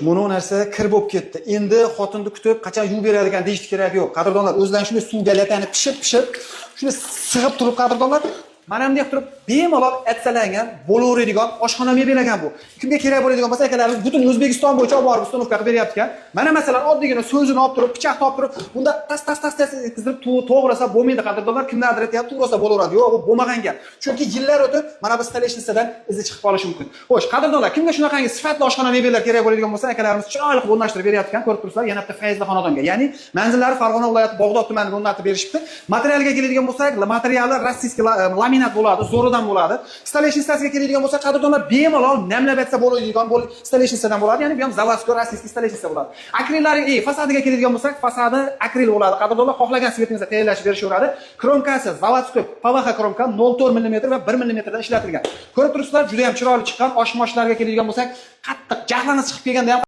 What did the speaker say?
Mono narsa kir bo'lib ketdi. Endi xotinni kutib, qachon yuvib beradigan deyish kerak yo'q. Qadrdonlar, o'zlaring shunday suvga latani pishib, shunday sig'ib turib qadrdonlar, mana bunday turib bemalol atsalangan, bo'laveradigan oshxona mebel ekan bu. Kimga kerak bo'ladigan bo'lsa, akalarimiz butun O'zbekiston bo'yicha olib borib ustanovka qilib beryapti ekan. Mana masalan, oddiygina so'zini olib turib, pichoqni olib turib, bunda tas etkizib to'g'rasa bo'lmaydi qadrdonlar. Kimlardir aytayapti, to'g'rasa bo'laveradi. Yo'q, bu bo'lmagan gap. Chunki yillar o'tib, mana bu stoleshnisadan izi chiqib qolishi mumkin. Xo'sh, qadrdonlar, kimga shunaqangi sifatli oshxona mebellar kerak bo'ladigan bo'lsa, akalarimiz chiroyli qilib o'rnashtirib beryapti ekan. Ko'rib turibsizlar, yana bitta Fayzli xonadonga. Ya'ni manzillari Farg'ona viloyati Bog'dod tumanida o'rnatib berishibdi. Materialga keladigan bo'lsak, materiali rossiyskiy laminat bo'ladi, zo'ridan bo'ladi. Stoleshnisasiga keladigan bo'lsa, qadrdonlar bemalol namlab aytsa bo'ladigan stoleshnisadan bo'ladi. Ya'ni bu ham zavodskiy rossiyskiy stoleshniса bo'ladi. Akrillari, fasadiga keladigan bo'lsak, fasadi akril bo'ladi. Qadrdonlar xohlagan svetingizga tayyorlashib berishaveradi. Kromkasi zavodskiy PVH kromka 0.4 mm va 1 mm dan ishlatilgan. Ko'rib turibsizlar, juda ham chiroyli chiqqan. Oshmoshlarga keladigan bo'lsak, qattiq jahlanib chiqib kelganda ham